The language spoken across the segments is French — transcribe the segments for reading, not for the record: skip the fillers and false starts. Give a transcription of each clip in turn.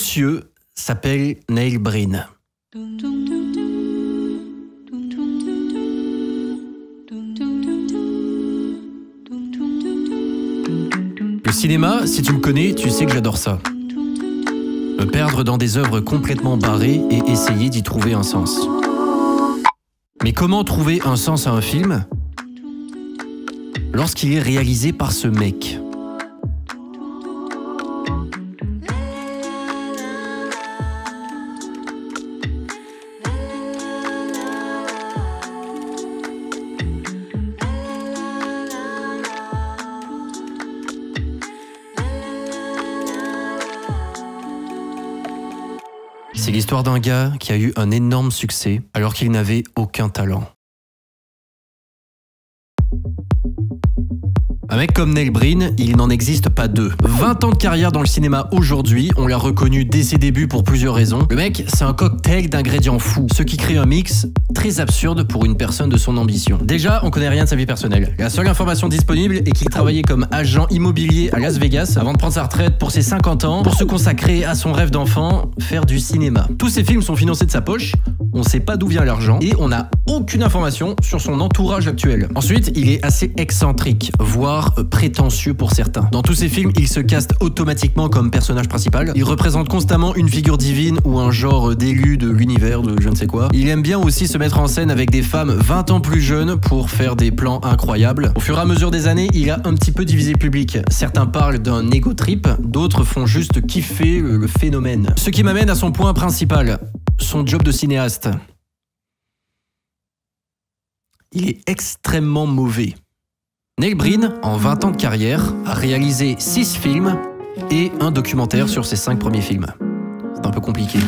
monsieur s'appelle Neil Breen. Le cinéma, si tu me connais, tu sais que j'adore ça. Me perdre dans des œuvres complètement barrées et essayer d'y trouver un sens. Mais comment trouver un sens à un film lorsqu'il est réalisé par ce mec? C'est l'histoire d'un gars qui a eu un énorme succès alors qu'il n'avait aucun talent. Un mec comme Neil Breen, il n'en existe pas deux. 20 ans de carrière dans le cinéma aujourd'hui, on l'a reconnu dès ses débuts pour plusieurs raisons. Le mec, c'est un cocktail d'ingrédients fous, ce qui crée un mix très absurde pour une personne de son ambition. Déjà, on connaît rien de sa vie personnelle. La seule information disponible est qu'il travaillait comme agent immobilier à Las Vegas avant de prendre sa retraite pour ses 50 ans pour se consacrer à son rêve d'enfant, faire du cinéma. Tous ses films sont financés de sa poche, on sait pas d'où vient l'argent et on n'a aucune information sur son entourage actuel. Ensuite, il est assez excentrique, voire prétentieux pour certains. Dans tous ses films, il se caste automatiquement comme personnage principal. Il représente constamment une figure divine ou un genre d'élu de l'univers de je ne sais quoi. Il aime bien aussi se mettre en scène avec des femmes 20 ans plus jeunes pour faire des plans incroyables. Au fur et à mesure des années, il a un petit peu divisé le public. Certains parlent d'un ego trip, d'autres font juste kiffer le phénomène. Ce qui m'amène à son point principal, son job de cinéaste. Il est extrêmement mauvais. Neil Breen, en 20 ans de carrière, a réalisé 6 films et un documentaire sur ses 5 premiers films. C'est un peu compliqué.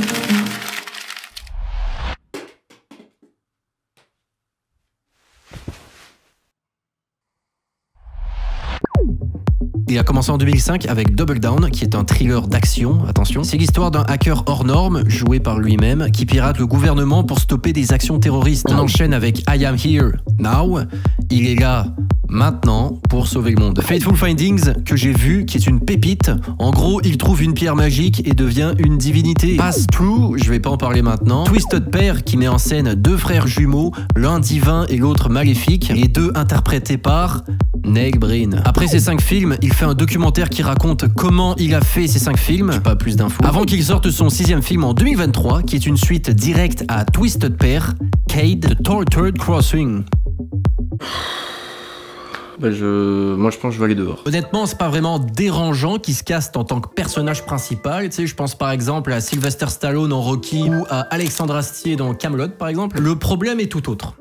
Il a commencé en 2005 avec Double Down, qui est un thriller d'action, attention. C'est l'histoire d'un hacker hors norme, joué par lui-même, qui pirate le gouvernement pour stopper des actions terroristes. On enchaîne avec I Am Here Now, il est là maintenant pour sauver le monde. Fateful Findings, que j'ai vu, qui est une pépite. En gros, il trouve une pierre magique et devient une divinité. Pass Through, je vais pas en parler maintenant. Twisted Pair, qui met en scène 2 frères jumeaux, l'un divin et l'autre maléfique, les 2 interprétés par Neil Breen. Après ces 5 films, il fait un documentaire qui raconte comment il a fait ces 5 films, j'ai pas plus d'infos, avant qu'il sorte son 6e film en 2023, qui est une suite directe à Twisted Pair, Cade, The Tortured Crossing. Moi je pense que je vais aller dehors. Honnêtement, c'est pas vraiment dérangeant qu'il se caste en tant que personnage principal. Tu sais, je pense par exemple à Sylvester Stallone en Rocky ou à Alexandre Astier dans Kaamelott par exemple. Le problème est tout autre.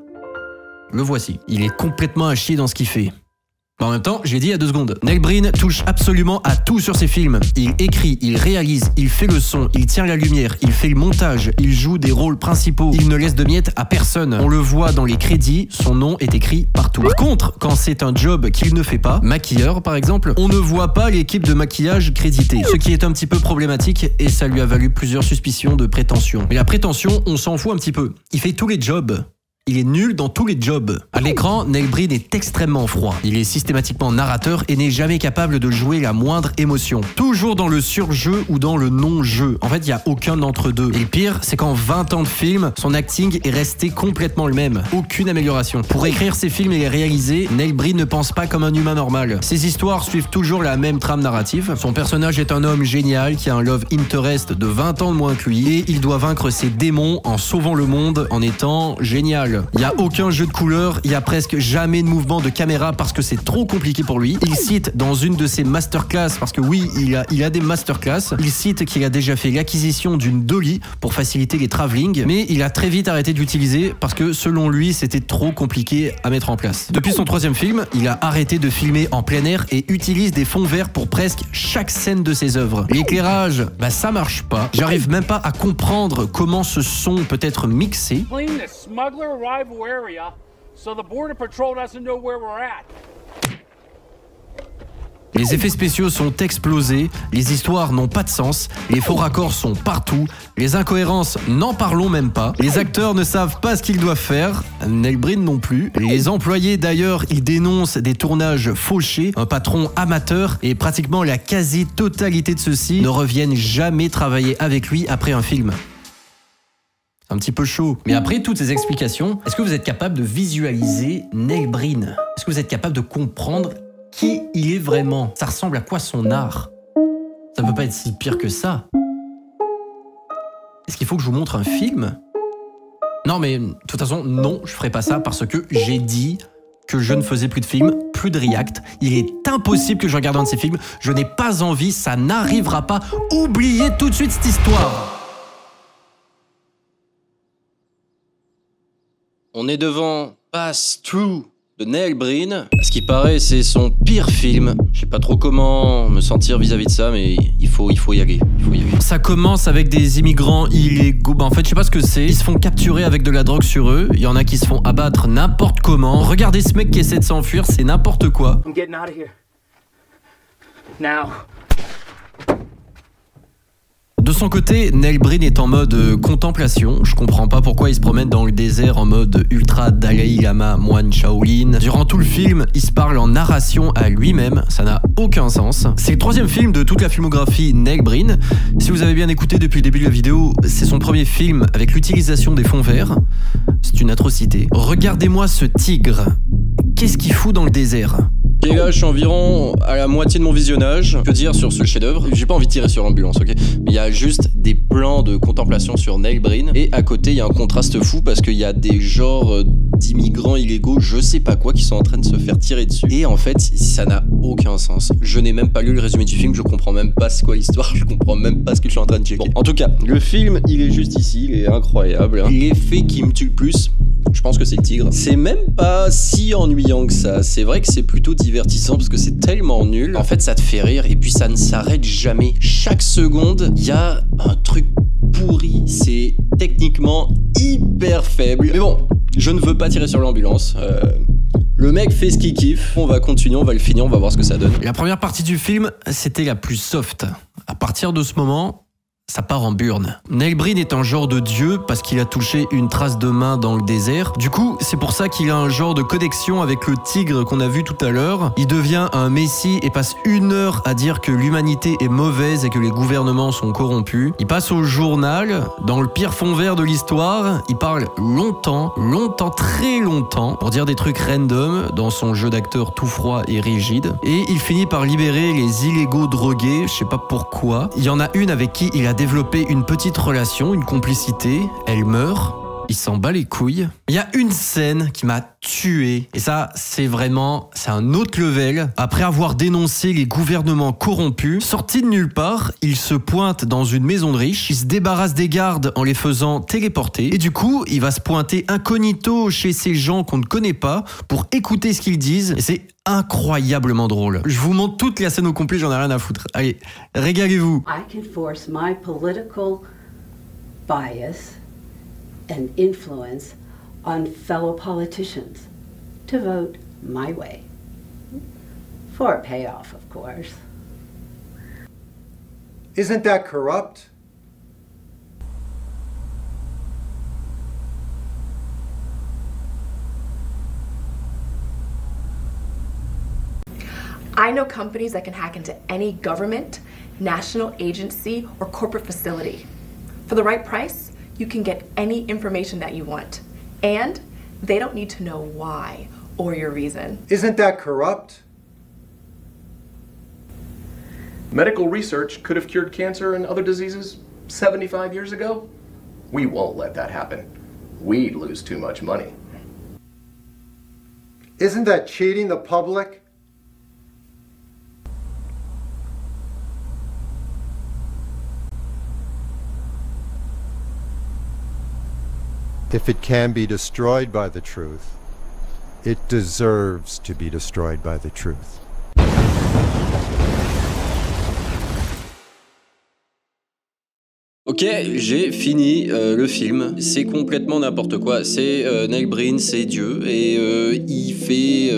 Le voici. Il est complètement à chier dans ce qu'il fait. En même temps, j'ai dit il y a 2 secondes. Neil Breen touche absolument à tout sur ses films. Il écrit, il réalise, il fait le son, il tient la lumière, il fait le montage, il joue des rôles principaux, il ne laisse de miettes à personne. On le voit dans les crédits, son nom est écrit partout. Par contre, quand c'est un job qu'il ne fait pas, maquilleur par exemple, on ne voit pas l'équipe de maquillage créditée. Ce qui est un petit peu problématique et ça lui a valu plusieurs suspicions de prétention. Mais la prétention, on s'en fout un petit peu. Il fait tous les jobs. Il est nul dans tous les jobs. À l'écran, Neil Breen est extrêmement froid. Il est systématiquement narrateur et n'est jamais capable de jouer la moindre émotion. Toujours dans le surjeu ou dans le non-jeu. En fait, il n'y a aucun d'entre deux. Et le pire, c'est qu'en 20 ans de film, son acting est resté complètement le même. Aucune amélioration. Pour écrire ses films et les réaliser, Neil Breen ne pense pas comme un humain normal. Ses histoires suivent toujours la même trame narrative. Son personnage est un homme génial qui a un love interest de 20 ans de moins que lui et il doit vaincre ses démons en sauvant le monde en étant génial. Il n'y a aucun jeu de couleurs, il n'y a presque jamais de mouvement de caméra parce que c'est trop compliqué pour lui. Il cite dans une de ses masterclass, parce que oui, il a des masterclass, il cite qu'il a déjà fait l'acquisition d'une dolly pour faciliter les travelling, mais il a très vite arrêté d'utiliser parce que selon lui, c'était trop compliqué à mettre en place. Depuis son 3e film, il a arrêté de filmer en plein air et utilise des fonds verts pour presque chaque scène de ses œuvres. L'éclairage, ça marche pas. J'arrive même pas à comprendre comment ce son peut être mixé. Arrival area, so the border patrol doesn't know where we're at. Les effets spéciaux sont explosés, les histoires n'ont pas de sens, les faux raccords sont partout, les incohérences n'en parlons même pas, les acteurs ne savent pas ce qu'ils doivent faire, Neil Breen non plus, les employés d'ailleurs ils dénoncent des tournages fauchés, un patron amateur et pratiquement la quasi-totalité de ceux-ci ne reviennent jamais travailler avec lui après un film. Un petit peu chaud. Mais après toutes ces explications, est-ce que vous êtes capable de visualiser Neil Breen? Est-ce que vous êtes capable de comprendre qui il est vraiment? Ça ressemble à quoi son art? Ça peut pas être si pire que ça. Est-ce qu'il faut que je vous montre un film? Non mais de toute façon, non, je ferai pas ça parce que j'ai dit que je ne faisais plus de films, plus de react. Il est impossible que je regarde un de ces films. Je n'ai pas envie, ça n'arrivera pas. Oubliez tout de suite cette histoire. On est devant Pass Through de Neil Breen. À ce qui paraît, c'est son pire film. Je sais pas trop comment me sentir vis-à-vis de ça, mais il faut y aller. Ça commence avec des immigrants illégaux. En fait, je sais pas ce que c'est. Ils se font capturer avec de la drogue sur eux. Il y en a qui se font abattre n'importe comment. Regardez ce mec qui essaie de s'enfuir, c'est n'importe quoi. I'm getting out of here. Now. De son côté, Neil Breen est en mode contemplation. Je comprends pas pourquoi il se promène dans le désert en mode ultra Dalai Lama, moine Shaolin. Durant tout le film, il se parle en narration à lui-même. Ça n'a aucun sens. C'est le troisième film de toute la filmographie Neil Breen. Si vous avez bien écouté depuis le début de la vidéo, c'est son premier film avec l'utilisation des fonds verts. C'est une atrocité. Regardez-moi ce tigre. Qu'est-ce qu'il fout dans le désert? Ok, là, je suis environ à la moitié de mon visionnage. Que dire sur ce chef-d'œuvre? J'ai pas envie de tirer sur l'ambulance, ok? Mais il y a juste des plans de contemplation sur Neil Breen. Et à côté, il y a un contraste fou parce qu'il y a des genres d'immigrants illégaux, je sais pas quoi, qui sont en train de se faire tirer dessus. Et en fait, ça n'a aucun sens. Je n'ai même pas lu le résumé du film, je comprends même pas c'est quoi l'histoire, je comprends même pas ce que je suis en train de checker. Bon, en tout cas, le film, il est juste ici, il est incroyable. L'effet qui me tue le plus, je pense que c'est le tigre. C'est même pas si ennuyant que ça. C'est vrai que c'est plutôt divertissant parce que c'est tellement nul. En fait, ça te fait rire et puis ça ne s'arrête jamais. Chaque seconde, il y a un truc pourri. C'est techniquement hyper faible. Mais bon, je ne veux pas tirer sur l'ambulance. Le mec fait ce qu'il kiffe. On va continuer, on va le finir, on va voir ce que ça donne. La première partie du film, c'était la plus soft. À partir de ce moment, ça part en burne. Neil Breen est un genre de dieu parce qu'il a touché une trace de main dans le désert. Du coup, c'est pour ça qu'il a un genre de connexion avec le tigre qu'on a vu tout à l'heure. Il devient un messie et passe 1 heure à dire que l'humanité est mauvaise et que les gouvernements sont corrompus. Il passe au journal, dans le pire fond vert de l'histoire. Il parle longtemps, très longtemps, pour dire des trucs random dans son jeu d'acteur tout froid et rigide. Et il finit par libérer les illégaux drogués, je sais pas pourquoi. Il y en a une avec qui il a développé une petite relation, une complicité, elle meurt, il s'en bat les couilles. Il y a une scène qui m'a tué, et ça, c'est un autre level. Après avoir dénoncé les gouvernements corrompus, sorti de nulle part, il se pointe dans une maison de riches, il se débarrasse des gardes en les faisant téléporter, et du coup, il va se pointer incognito chez ces gens qu'on ne connaît pas pour écouter ce qu'ils disent, et c'est incroyablement drôle. Je vous montre toute la scène au complet, j'en ai rien à foutre. Allez, régalez-vous. I can force my political bias and influence on fellow politicians to vote my way. For a payoff, of course. Isn't that corrupt? I know companies that can hack into any government, national agency, or corporate facility. For the right price, you can get any information that you want. And they don't need to know why or your reason. Isn't that corrupt? Medical research could have cured cancer and other diseases 75 years ago. We won't let that happen. We'd lose too much money. Isn't that cheating the public? If it can be destroyed by the truth, it deserves to be destroyed by the truth. Ok, j'ai fini le film. C'est complètement n'importe quoi. C'est Neil Breen, c'est Dieu, et il fait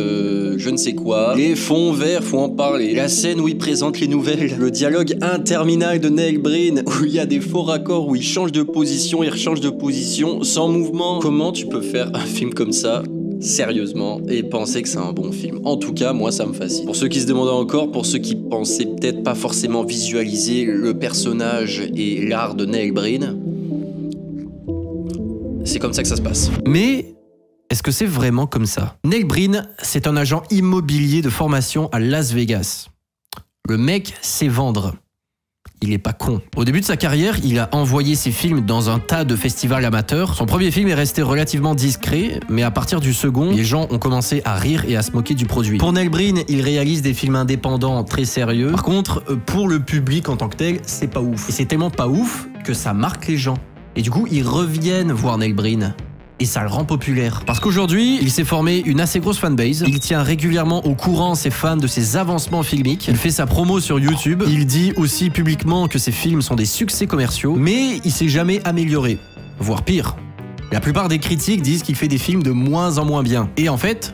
je ne sais quoi. Les fonds verts, faut en parler. La scène où il présente les nouvelles, le dialogue interminable de Neil Breen, où il y a des faux raccords, où il change de position, il rechange de position, sans mouvement. Comment tu peux faire un film comme ça sérieusement et penser que c'est un bon film? En tout cas, moi ça me fascine. Pour ceux qui se demandaient encore, pour ceux qui pensaient peut-être pas forcément visualiser le personnage et l'art de Neil Breen, c'est comme ça que ça se passe. Mais est-ce que c'est vraiment comme ça? Neil Breen, c'est un agent immobilier de formation à Las Vegas. Le mec sait vendre. Il est pas con. Au début de sa carrière, il a envoyé ses films dans un tas de festivals amateurs. Son premier film est resté relativement discret, mais à partir du second, les gens ont commencé à rire et à se moquer du produit. Pour Neil Breen, il réalise des films indépendants très sérieux. Par contre, pour le public en tant que tel, c'est pas ouf. Et c'est tellement pas ouf que ça marque les gens. Et du coup, ils reviennent voir Neil Breen. Et ça le rend populaire. Parce qu'aujourd'hui, il s'est formé une assez grosse fanbase. Il tient régulièrement au courant ses fans de ses avancements filmiques. Il fait sa promo sur YouTube. Il dit aussi publiquement que ses films sont des succès commerciaux. Mais il s'est jamais amélioré. Voire pire. La plupart des critiques disent qu'il fait des films de moins en moins bien. Et en fait,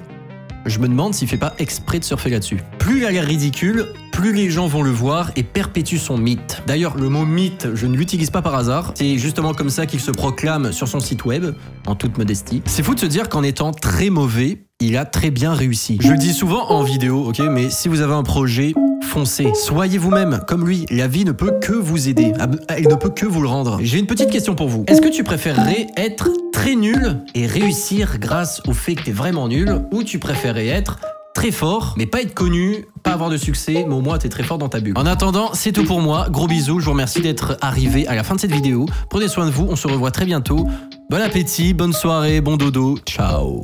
je me demande s'il fait pas exprès de surfer là-dessus. Plus il a l'air ridicule, plus les gens vont le voir et perpétuent son mythe. D'ailleurs, le mot mythe, je ne l'utilise pas par hasard. C'est justement comme ça qu'il se proclame sur son site web, en toute modestie. C'est fou de se dire qu'en étant très mauvais, il a très bien réussi. Je le dis souvent en vidéo, ok, mais si vous avez un projet, foncez. Soyez vous-même, comme lui. La vie ne peut que vous aider. Elle ne peut que vous le rendre. J'ai une petite question pour vous. Est-ce que tu préférerais être très nul et réussir grâce au fait que t'es vraiment nul, ou tu préférerais être très fort, mais pas être connu, pas avoir de succès, mais au moins t'es très fort dans ta bulle. En attendant, c'est tout pour moi. Gros bisous, je vous remercie d'être arrivé à la fin de cette vidéo. Prenez soin de vous, on se revoit très bientôt. Bon appétit, bonne soirée, bon dodo, ciao.